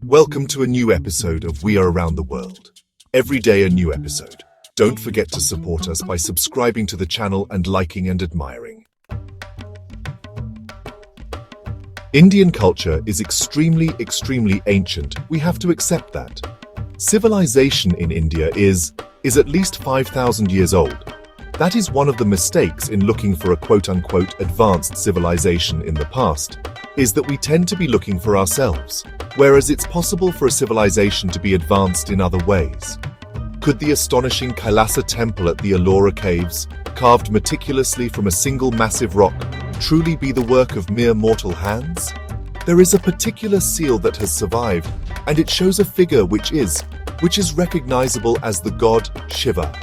Welcome to a new episode of We Are Around the World. Every day a new episode. Don't forget to support us by subscribing to the channel and liking and admiring. Indian culture is extremely ancient. We have to accept that. Civilization in India is at least 5,000 years old. That is one of the mistakes in looking for a quote-unquote advanced civilization in the past, is that we tend to be looking for ourselves, whereas it's possible for a civilization to be advanced in other ways. Could the astonishing Kailasa Temple at the Allora Caves, carved meticulously from a single massive rock, truly be the work of mere mortal hands? There is a particular seal that has survived, and it shows a figure which is recognizable as the god Shiva.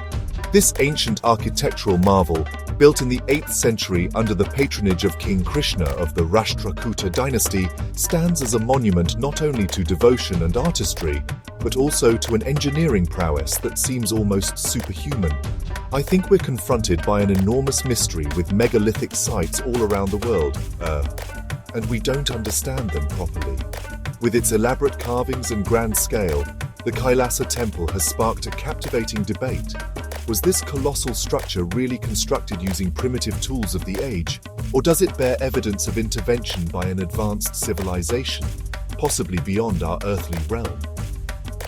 This ancient architectural marvel, built in the 8th century under the patronage of King Krishna of the Rashtrakuta dynasty, stands as a monument not only to devotion and artistry, but also to an engineering prowess that seems almost superhuman. I think we're confronted by an enormous mystery with megalithic sites all around the world, and we don't understand them properly. With its elaborate carvings and grand scale, the Kailasa Temple has sparked a captivating debate. Was this colossal structure really constructed using primitive tools of the age, or does it bear evidence of intervention by an advanced civilization, possibly beyond our earthly realm?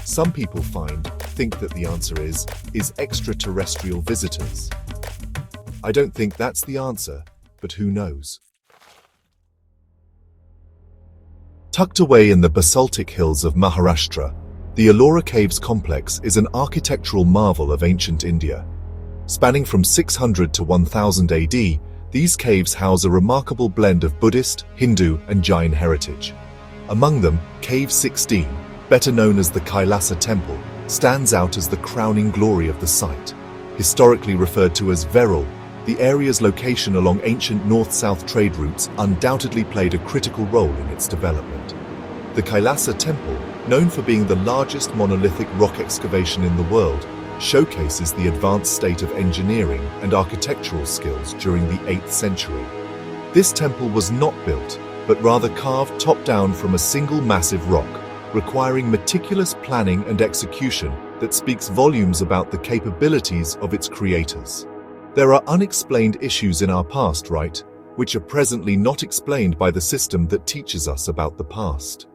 Some people think that the answer is extraterrestrial visitors. I don't think that's the answer, but who knows? Tucked away in the basaltic hills of Maharashtra, the Allora Caves complex is an architectural marvel of ancient India. Spanning from 600 to 1000 AD, these caves house a remarkable blend of Buddhist, Hindu, and Jain heritage. Among them, Cave 16, better known as the Kailasa Temple, stands out as the crowning glory of the site. Historically referred to as Veral, the area's location along ancient north-south trade routes undoubtedly played a critical role in its development. The Kailasa Temple, known for being the largest monolithic rock excavation in the world, showcases the advanced state of engineering and architectural skills during the 8th century. This temple was not built, but rather carved top-down from a single massive rock, requiring meticulous planning and execution that speaks volumes about the capabilities of its creators. There are unexplained issues in our past, right, which are presently not explained by the system that teaches us about the past.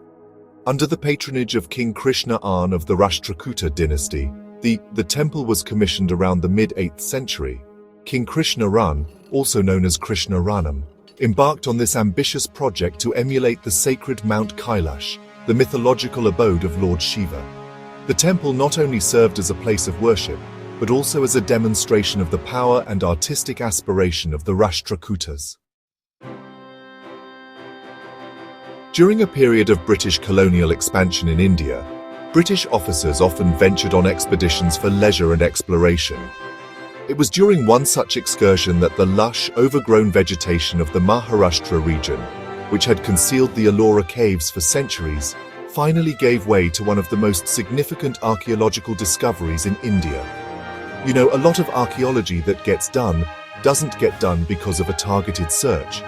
Under the patronage of King Krishna of the Rashtrakuta dynasty, the temple was commissioned around the mid-8th century. King Krishna, also known as Krishna Ranam, embarked on this ambitious project to emulate the sacred Mount Kailash, the mythological abode of Lord Shiva. The temple not only served as a place of worship, but also as a demonstration of the power and artistic aspiration of the Rashtrakutas. During a period of British colonial expansion in India, British officers often ventured on expeditions for leisure and exploration. It was during one such excursion that the lush, overgrown vegetation of the Maharashtra region, which had concealed the Allora Caves for centuries, finally gave way to one of the most significant archaeological discoveries in India. You know, a lot of archaeology that gets done doesn't get done because of a targeted search.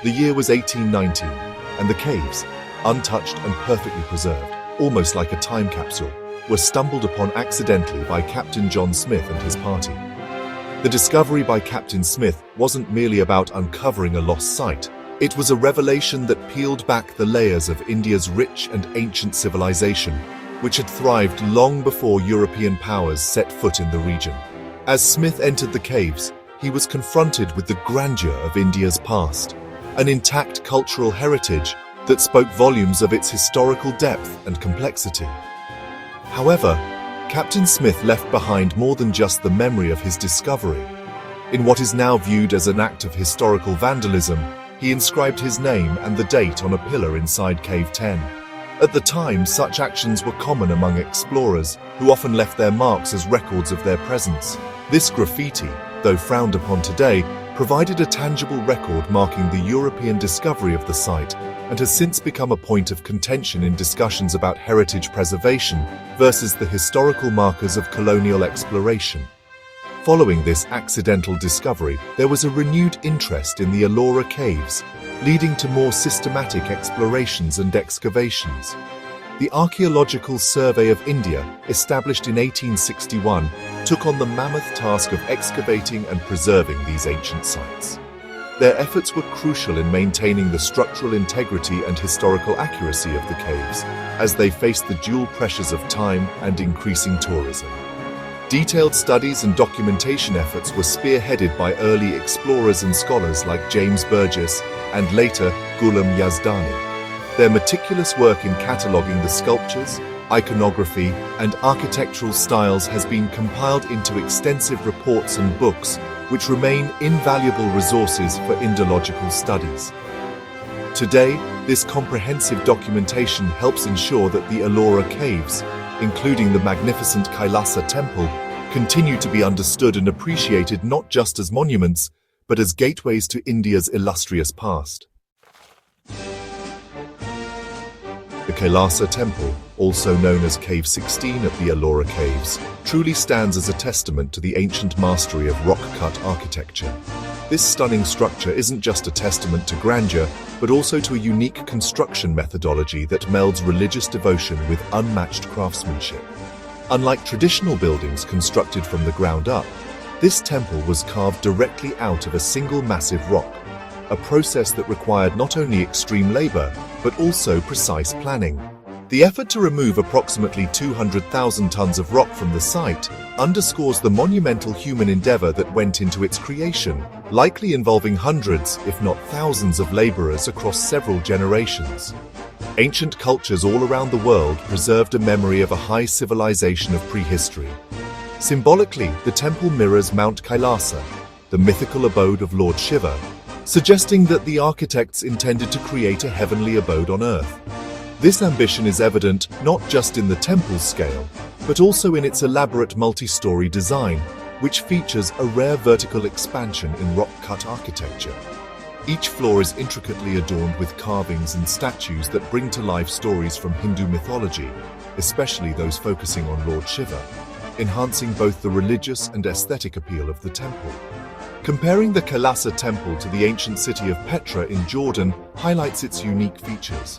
The year was 1819. And the caves, untouched and perfectly preserved, almost like a time capsule, were stumbled upon accidentally by Captain John Smith and his party. The discovery by Captain Smith wasn't merely about uncovering a lost site. It was a revelation that peeled back the layers of India's rich and ancient civilization, which had thrived long before European powers set foot in the region. As Smith entered the caves, he was confronted with the grandeur of India's past, an intact cultural heritage that spoke volumes of its historical depth and complexity. However, Captain Smith left behind more than just the memory of his discovery. In what is now viewed as an act of historical vandalism, he inscribed his name and the date on a pillar inside Cave 10. At the time, such actions were common among explorers, who often left their marks as records of their presence. This graffiti, though frowned upon today, provided a tangible record marking the European discovery of the site, and has since become a point of contention in discussions about heritage preservation versus the historical markers of colonial exploration. Following this accidental discovery, there was a renewed interest in the Allora Caves, leading to more systematic explorations and excavations. The Archaeological Survey of India, established in 1861, took on the mammoth task of excavating and preserving these ancient sites. Their efforts were crucial in maintaining the structural integrity and historical accuracy of the caves, as they faced the dual pressures of time and increasing tourism. Detailed studies and documentation efforts were spearheaded by early explorers and scholars like James Burgess and later Ghulam Yazdani. Their meticulous work in cataloguing the sculptures, iconography, and architectural styles has been compiled into extensive reports and books, which remain invaluable resources for Indological studies. Today, this comprehensive documentation helps ensure that the Allora Caves, including the magnificent Kailasa Temple, continue to be understood and appreciated not just as monuments, but as gateways to India's illustrious past. The Kailasa Temple, also known as Cave 16 at the Allora Caves, truly stands as a testament to the ancient mastery of rock-cut architecture. This stunning structure isn't just a testament to grandeur, but also to a unique construction methodology that melds religious devotion with unmatched craftsmanship. Unlike traditional buildings constructed from the ground up, this temple was carved directly out of a single massive rock, a process that required not only extreme labor, but also precise planning. The effort to remove approximately 200,000 tons of rock from the site underscores the monumental human endeavor that went into its creation, likely involving hundreds, if not thousands, of laborers across several generations. Ancient cultures all around the world preserved a memory of a high civilization of prehistory. Symbolically, the temple mirrors Mount Kailasa, the mythical abode of Lord Shiva, suggesting that the architects intended to create a heavenly abode on earth. This ambition is evident not just in the temple's scale, but also in its elaborate multi-story design, which features a rare vertical expansion in rock-cut architecture. Each floor is intricately adorned with carvings and statues that bring to life stories from Hindu mythology, especially those focusing on Lord Shiva, enhancing both the religious and aesthetic appeal of the temple. Comparing the Kailasa Temple to the ancient city of Petra in Jordan highlights its unique features.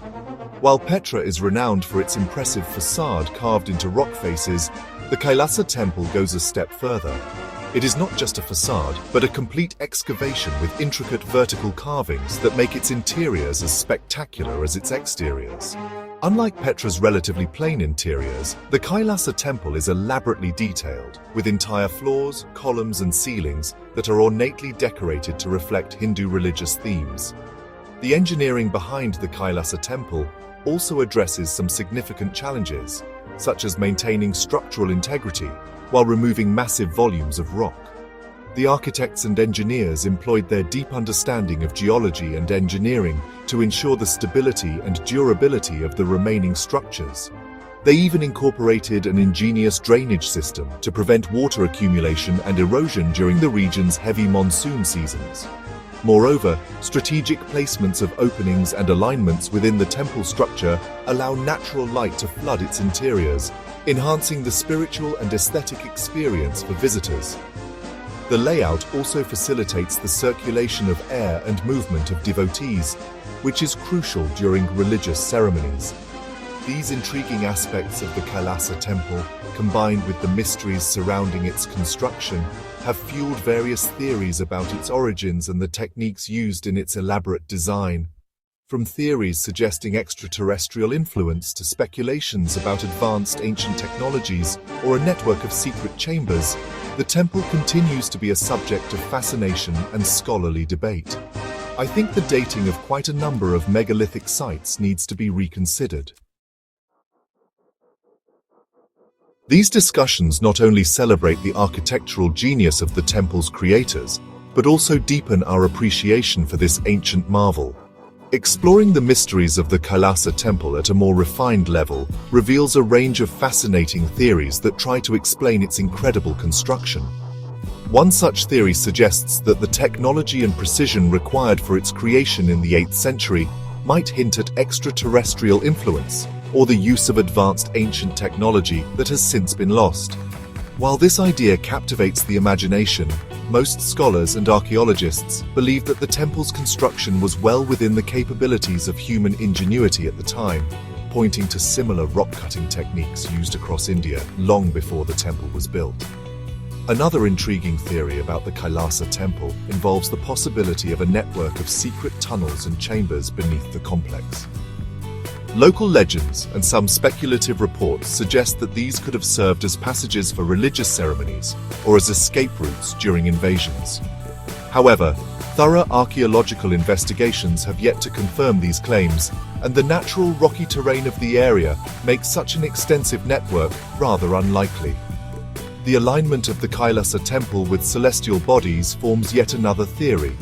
While Petra is renowned for its impressive facade carved into rock faces, the Kailasa Temple goes a step further. It is not just a facade, but a complete excavation with intricate vertical carvings that make its interiors as spectacular as its exteriors. Unlike Petra's relatively plain interiors, the Kailasa Temple is elaborately detailed, with entire floors, columns, and ceilings that are ornately decorated to reflect Hindu religious themes. The engineering behind the Kailasa Temple also addresses some significant challenges, such as maintaining structural integrity while removing massive volumes of rock. The architects and engineers employed their deep understanding of geology and engineering to ensure the stability and durability of the remaining structures. They even incorporated an ingenious drainage system to prevent water accumulation and erosion during the region's heavy monsoon seasons. Moreover, strategic placements of openings and alignments within the temple structure allow natural light to flood its interiors, enhancing the spiritual and aesthetic experience for visitors. The layout also facilitates the circulation of air and movement of devotees, which is crucial during religious ceremonies. These intriguing aspects of the Kailasa Temple, combined with the mysteries surrounding its construction, have fueled various theories about its origins and the techniques used in its elaborate design. From theories suggesting extraterrestrial influence to speculations about advanced ancient technologies or a network of secret chambers, the temple continues to be a subject of fascination and scholarly debate. I think the dating of quite a number of megalithic sites needs to be reconsidered. These discussions not only celebrate the architectural genius of the temple's creators, but also deepen our appreciation for this ancient marvel. Exploring the mysteries of the Kailasa Temple at a more refined level reveals a range of fascinating theories that try to explain its incredible construction. One such theory suggests that the technology and precision required for its creation in the 8th century might hint at extraterrestrial influence, or the use of advanced ancient technology that has since been lost. While this idea captivates the imagination, most scholars and archaeologists believe that the temple's construction was well within the capabilities of human ingenuity at the time, pointing to similar rock-cutting techniques used across India long before the temple was built. Another intriguing theory about the Kailasa Temple involves the possibility of a network of secret tunnels and chambers beneath the complex. Local legends and some speculative reports suggest that these could have served as passages for religious ceremonies or as escape routes during invasions. However, thorough archaeological investigations have yet to confirm these claims, and the natural rocky terrain of the area makes such an extensive network rather unlikely. The alignment of the Kailasa Temple with celestial bodies forms yet another theory.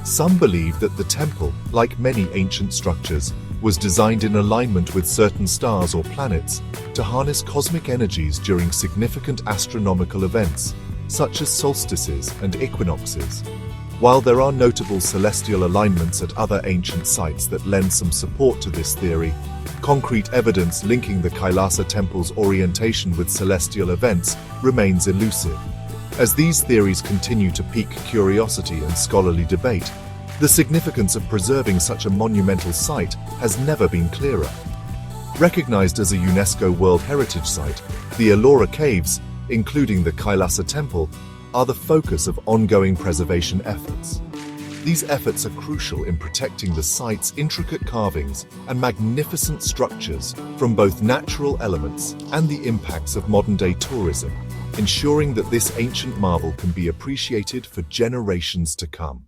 Some believe that the temple, like many ancient structures, was designed in alignment with certain stars or planets to harness cosmic energies during significant astronomical events, such as solstices and equinoxes. While there are notable celestial alignments at other ancient sites that lend some support to this theory, concrete evidence linking the Kailasa Temple's orientation with celestial events remains elusive. As these theories continue to pique curiosity and scholarly debate, the significance of preserving such a monumental site has never been clearer. Recognized as a UNESCO World Heritage Site, the Allora Caves, including the Kailasa Temple, are the focus of ongoing preservation efforts. These efforts are crucial in protecting the site's intricate carvings and magnificent structures from both natural elements and the impacts of modern-day tourism, ensuring that this ancient marvel can be appreciated for generations to come.